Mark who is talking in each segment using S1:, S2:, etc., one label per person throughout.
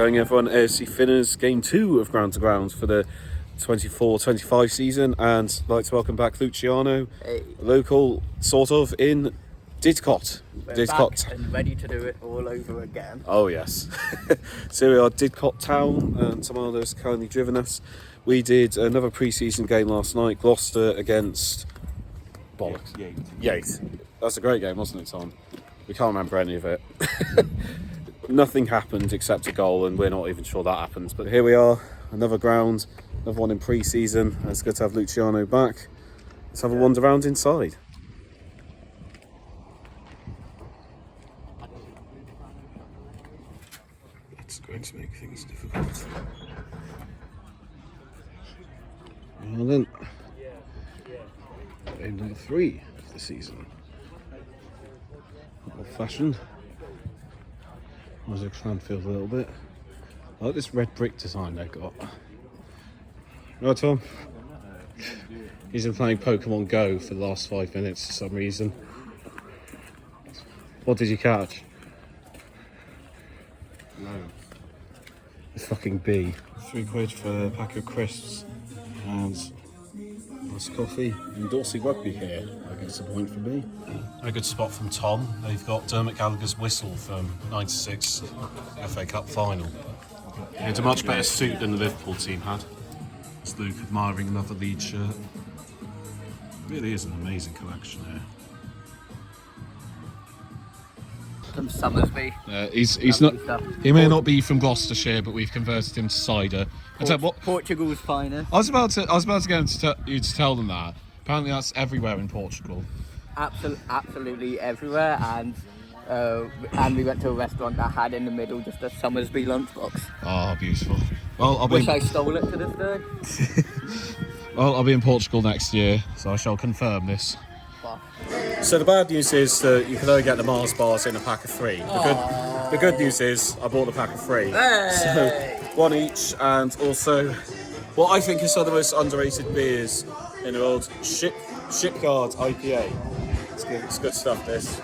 S1: Going everyone, AFC Finners, Game 2 of Ground to Ground for the 24-25 season, and I'd like to welcome back Luciano, local, sort of, in Didcot.
S2: Didcot. Back and ready to do it all over again.
S1: Oh yes. So we are Didcot Town, and some others kindly driven us. We did another pre-season game last night, Gloucester against... Bollocks. Yate. That's a great game, wasn't it, Tom? We can't remember any of it. Nothing happened except a goal, and we're not even sure that happened. But here we are, another ground, another one in pre-season. It's good to have Luciano back. Let's have a wander around inside. It's going to make things difficult. Well then, game number 3 of the season. Old-fashioned. Music Cranfield a little bit. I like this red brick design they've got. Right, Tom? He's been playing Pokemon Go for the last 5 minutes for some reason. What did you catch?
S3: No.
S1: A fucking bee. £3 for a pack of crisps and nice coffee. Endorsing rugby here, I guess a point for me. A good spot from Tom. They've got Dermot Gallagher's whistle from '96 FA Cup final. It's a much better suit than the Liverpool team had. It's Luke admiring another Leeds shirt. It really is an amazing collection here.
S2: From Summersby.
S1: He's not. He may not be from Gloucestershire, but we've converted him to cider.
S2: Portugal's finest.
S1: I was about to get you to tell them that. Apparently, that's everywhere in Portugal.
S2: Absolutely everywhere, and we went to a restaurant that had in the middle just a Summersby lunchbox.
S1: Oh, beautiful. Well,
S2: I stole it to this day.
S1: Well, I'll be in Portugal next year, so I shall confirm this. So the bad news is that you can only get the Mars bars in a pack of 3. The good news is I bought a pack of 3.
S2: Hey!
S1: So 1 each, and also what I think is some of the most underrated beers in the world, Shipyard IPA. It's good stuff, this.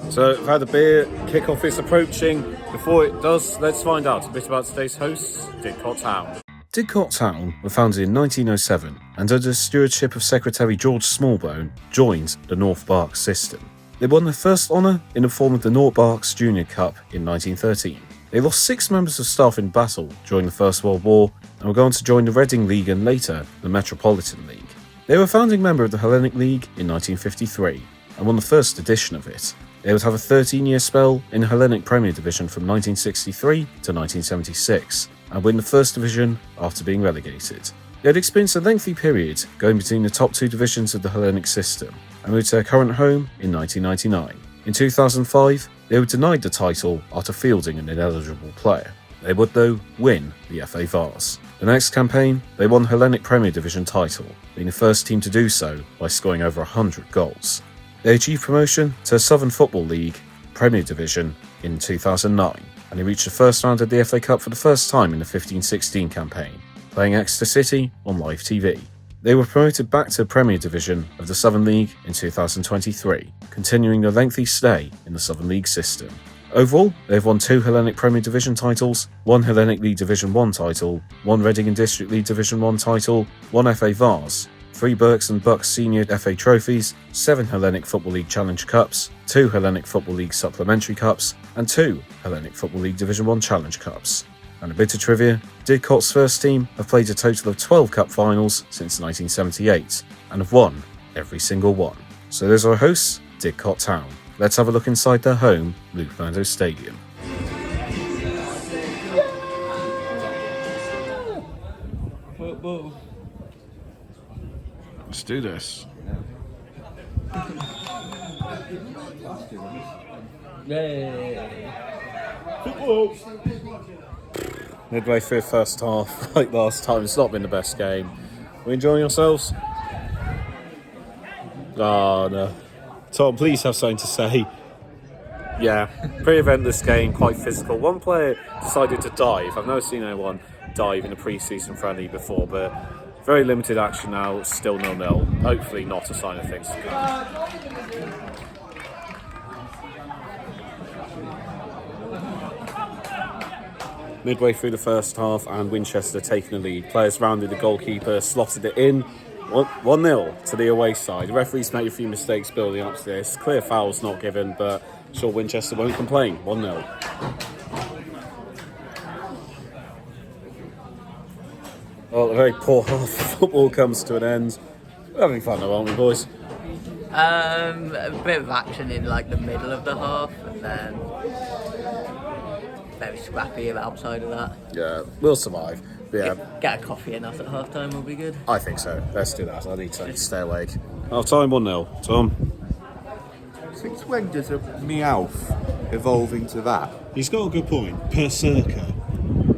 S1: So I've had a beer, kickoff is approaching. Before it does, let's find out a bit about today's hosts, Didcot Town. Didcot Town were founded in 1907 and under the stewardship of Secretary George Smallbone joined the North Berks system. They won their first honour in the form of the North Berks Junior Cup in 1913. They lost 6 members of staff in battle during the First World War and were going to join the Reading League and later the Metropolitan League. They were a founding member of the Hellenic League in 1953 and won the first edition of it. They would have a 13-year spell in the Hellenic Premier Division from 1963 to 1976 and win the First Division after being relegated. They had experienced a lengthy period going between the top 2 divisions of the Hellenic system and moved to their current home in 1999. In 2005, they were denied the title after fielding an ineligible player. They would, though, win the FA Vase. The next campaign, they won the Hellenic Premier Division title, being the first team to do so by scoring over 100 goals. They achieved promotion to the Southern Football League Premier Division in 2009, and they reached the first round of the FA Cup for the first time in the 15-16 campaign, playing Exeter City on live TV. They were promoted back to the Premier Division of the Southern League in 2023, continuing their lengthy stay in the Southern League system. Overall, they have won 2 Hellenic Premier Division titles, 1 Hellenic League Division 1 title, 1 Reading and District League Division 1 title, 1 FA Vase, 3 Berks and Bucks Senior FA trophies, 7 Hellenic Football League Challenge Cups, 2 Hellenic Football League Supplementary Cups, and 2 Hellenic Football League Division 1 Challenge Cups. And a bit of trivia, Didcot's first team have played a total of 12 cup finals since 1978, and have won every single one. So there's our hosts, Didcot Town. Let's have a look inside their home, Luke Meadow Stadium. Let's do this.
S2: Yay!
S1: Midway through the first half, like last time, it's not been the best game. We enjoying yourselves? Oh no. Tom, please have something to say. Yeah, pre-eventless game, quite physical. One player decided to dive. I've never seen anyone dive in a pre-season friendly before, but very limited action now, still 0-0. Hopefully not a sign of things to come. midway through the first half and Winchester taking the lead. Players rounded the goalkeeper, slotted it in. 1-0 to the away side. The referee's made a few mistakes building up to this. Clear fouls not given, but I'm sure Winchester won't complain. 1-0. Well, a very poor half of football comes to an end. We're having fun though, aren't we, boys?
S2: A bit of action in like the middle of the half, and then very scrappy outside of that.
S1: Yeah, we'll survive. Yeah,
S2: Get a coffee in us at half time will be good.
S1: I think so. Let's do that. I need to stay awake. Half time 1-0. Tom?
S3: Since when does a Meowth evolve into that?
S1: He's got a good point. Per circa.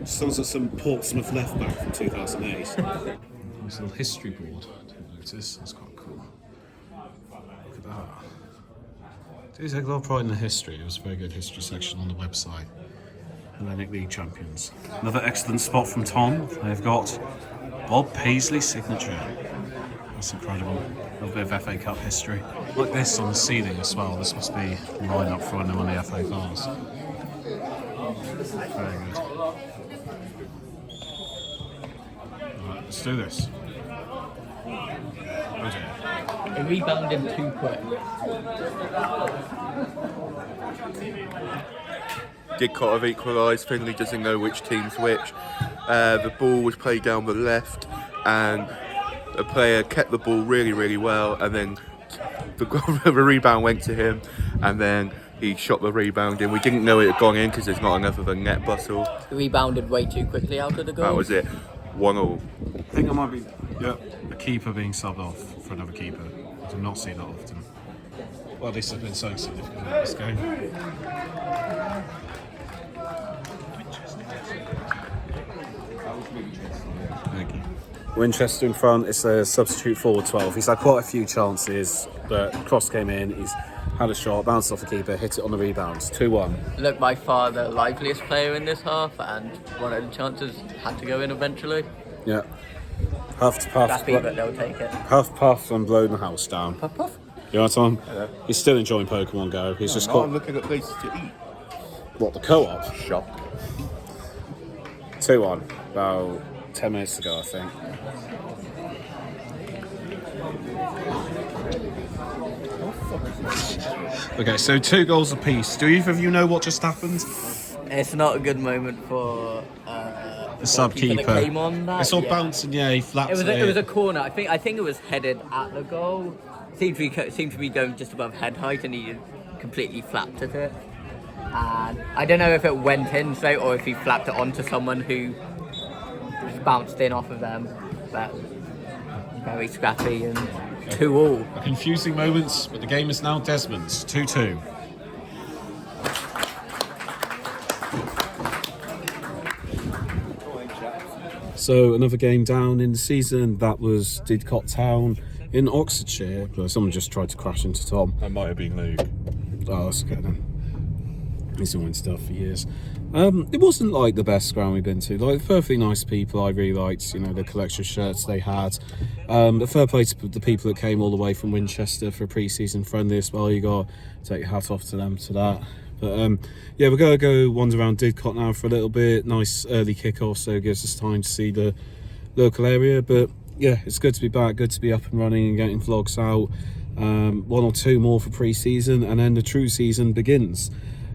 S1: Sounds like some Portsmouth left back from 2008. There's a little history board. Didn't notice. That's quite cool. Look at that. Do take a lot of pride in the history. It was a very good history section on the website. Atlantic League champions. Another excellent spot from Tom. They've got Bob Paisley's signature. That's incredible. A little bit of FA Cup history. Like this on the ceiling as well. This must be line up for when they won the FA Cups. Very good. Alright, let's do this. Oh dear.
S2: It rebounded too quick.
S3: Didcot have equalised. Finley doesn't know which team's which. The ball was played down the left, and a player kept the ball really, really well, and then the rebound went to him, and then he shot the rebound in. We didn't know it had gone in because there's not enough of a net bustle.
S2: It rebounded way too quickly out of the goal.
S3: That was it. 1-1.
S1: I think I might be a keeper being subbed off for another keeper. I do not see that often. Well, this has been so significant in this game. Thank you. Winchester in front. It's a substitute forward 12. He's had quite a few chances, but cross came in. He's had a shot, bounced off the keeper, hit it on the rebound. 2-1.
S2: Looked by far the liveliest player in this half, and one of the chances had to go in eventually.
S1: Yeah. Huff to puff.
S2: Happy, but they'll take it.
S1: Huff puff and blown the house down.
S2: Puff puff.
S1: You know what, Tom?
S3: Hello.
S1: He's still enjoying Pokemon Go. He's just
S3: I'm
S1: got
S3: looking at places to eat.
S1: what, the co-op?
S3: Shop.
S1: 2-1. About 10 minutes ago, I think. Okay, so 2 goals apiece. Do either of you know what just happened?
S2: It's not a good moment for
S1: The sub-keeper.
S2: that came on that.
S1: It's all
S2: yeah.
S1: bouncing, yeah, he flapped
S2: It was a corner. I think it was headed at the goal. Seemed to be going just above head height, and he completely flapped at it. And I don't know if it went in straight or if he flapped it onto someone who just bounced in off of them. But very scrappy and 2-2.
S1: Confusing moments, but the game is now Desmond's. 2-2. So another game down in the season. That was Didcot Town in Oxfordshire. Someone just tried to crash into Tom.
S4: That might have been Luke.
S1: Oh, that's okay then. He's been winning stuff for years. It wasn't like the best ground we've been to. Like, perfectly nice people. I really liked, the collection of shirts they had. But fair play to the people that came all the way from Winchester for a pre-season friendly as well. You got to take your hat off to them to that. But yeah, we're going to go wander around Didcot now for a little bit. Nice early kick-off, so it gives us time to see the local area. But yeah, it's good to be back, good to be up and running and getting vlogs out. 1 or 2 more for pre-season, and then the true season begins.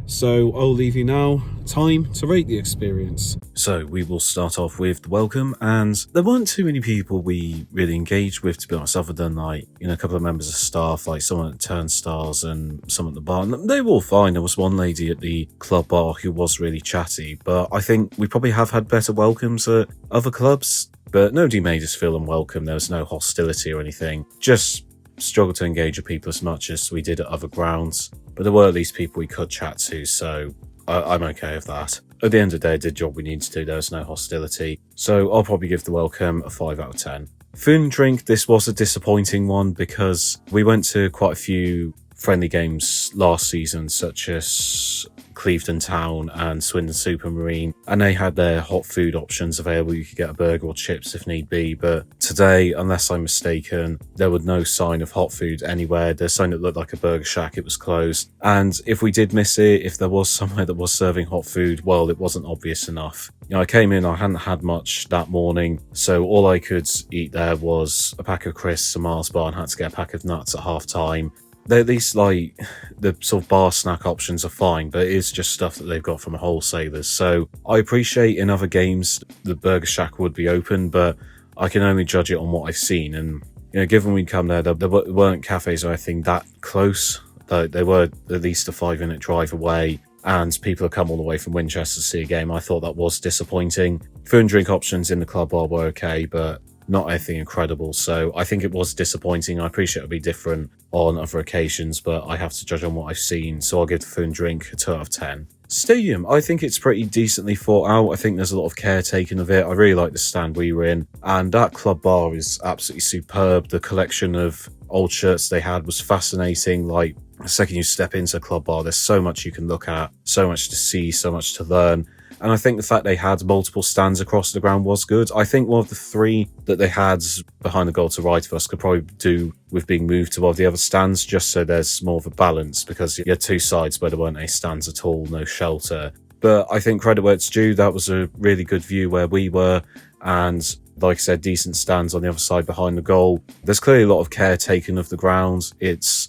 S1: So I'll leave you now. Time to rate the experience. So we will start off with the welcome, and there weren't too many people we really engaged with, to be honest, other than a couple of members of staff, like someone at Turnstiles and someone at the bar. And they were all fine. There was one lady at the club bar who was really chatty, but I think we probably have had better welcomes at other clubs. But nobody made us feel unwelcome. There was no hostility or anything. Just struggled to engage with people as much as we did at other grounds. But there were at least people we could chat to, so I'm okay with that. At the end of the day, I did the job we needed to do. There was no hostility. So I'll probably give the welcome a 5 out of 10. Food and drink, this was a disappointing one because we went to quite a few friendly games last season, such as Clevedon Town and Swindon Supermarine, and they had their hot food options available. You could get a burger or chips if need be, but today, unless I'm mistaken, there was no sign of hot food anywhere. There's something that looked like a burger shack, it was closed. And if we did miss it, if there was somewhere that was serving hot food, well, it wasn't obvious enough. I came in, I hadn't had much that morning, so all I could eat there was a pack of crisps, a Mars bar, and had to get a pack of nuts at half time. At least, like, the sort of bar snack options are fine, but it is just stuff that they've got from wholesalers. So I appreciate in other games the Burger Shack would be open, but I can only judge it on what I've seen. And, given we'd come there weren't cafes or anything that close. They were at least a 5-minute drive away, and people have come all the way from Winchester to see a game. I thought that was disappointing. Food and drink options in the club bar were okay, but not anything incredible. So I think it was disappointing. I appreciate it'll be different on other occasions, but I have to judge on what I've seen. So I'll give the food and drink a 2 out of 10. Stadium, I think it's pretty decently thought out. I think there's a lot of care taken of it. I really like the stand we were in, and that club bar is absolutely superb. The collection of old shirts they had was fascinating. Like, the second you step into a club bar, there's so much you can look at, so much to see, so much to learn. And I think the fact they had multiple stands across the ground was good. I think one of the 3 that they had behind the goal to right of us could probably do with being moved to one of the other stands, just so there's more of a balance, because you had 2 sides where there weren't any stands at all, no shelter. But I think credit where it's due, that was a really good view where we were, and like I said, decent stands on the other side behind the goal. There's clearly a lot of care taken of the ground. It's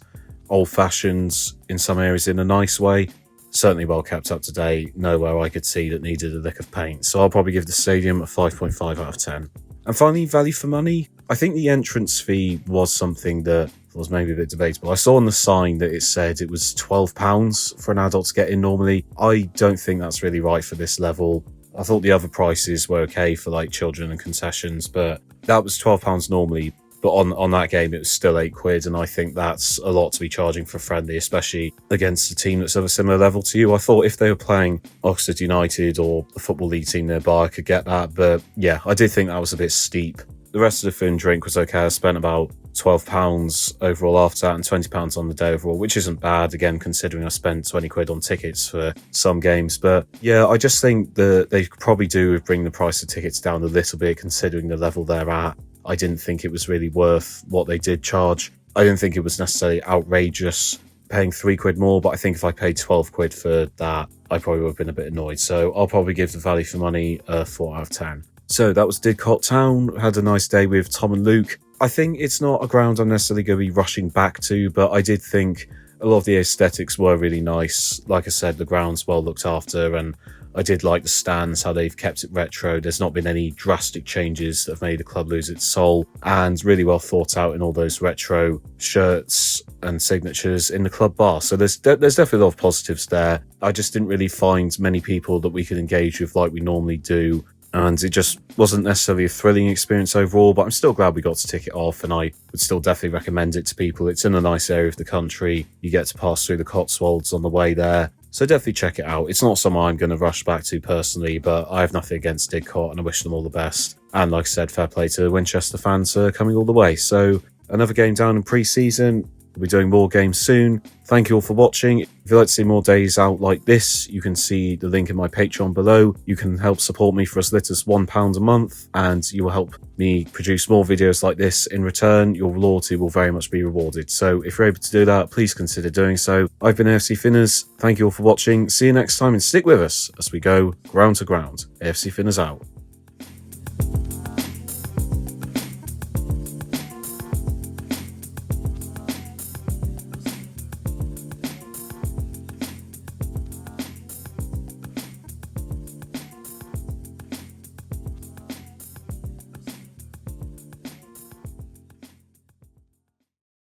S1: old-fashioned in some areas in a nice way. Certainly well kept up to date, nowhere I could see that needed a lick of paint. So I'll probably give the stadium a 5.5 out of 10. And finally, value for money. I think the entrance fee was something that was maybe a bit debatable. I saw on the sign that it said it was £12 for an adult to get in normally. I don't think that's really right for this level. I thought the other prices were okay for like children and concessions, but that was £12 normally. But on that game, it was still £8, and I think that's a lot to be charging for friendly, especially against a team that's of a similar level to you. I thought if they were playing Oxford United or the Football League team nearby, I could get that. But yeah, I did think that was a bit steep. The rest of the food and drink was okay. I spent about £12 overall after that, and £20 on the day overall, which isn't bad, again, considering I spent £20 on tickets for some games. But yeah, I just think that they could probably do with bringing the price of tickets down a little bit, considering the level they're at. I didn't think it was really worth what they did charge. I didn't think it was necessarily outrageous paying £3 more, but I think if I paid £12 for that, I probably would have been a bit annoyed. So I'll probably give the value for money a 4 out of 10. So that was Didcot Town. Had a nice day with Tom and Luke. I think it's not a ground I'm necessarily going to be rushing back to, but I did think a lot of the aesthetics were really nice. Like I said, the ground's well looked after, and I did like the stands, how they've kept it retro. There's not been any drastic changes that have made the club lose its soul, and really well thought out in all those retro shirts and signatures in the club bar. So there's definitely a lot of positives there. I just didn't really find many people that we could engage with like we normally do, and it just wasn't necessarily a thrilling experience overall, but I'm still glad we got to tick it off, and I would still definitely recommend it to people. It's in a nice area of the country. You get to pass through the Cotswolds on the way there. So definitely check it out. It's not somewhere I'm going to rush back to personally, but I have nothing against Didcot, and I wish them all the best. And like I said, fair play to Winchester fans coming all the way. So another game down in pre-season. We'll be doing more games soon. Thank you all for watching. If you'd like to see more days out like this, you can see the link in my Patreon below. You can help support me for as little as £1 a month, and you will help me produce more videos like this. In return, your loyalty will very much be rewarded. So if you're able to do that, please consider doing so. I've been AFC Finners. Thank you all for watching. See you next time, and stick with us as we go ground to ground. AFC Finners out.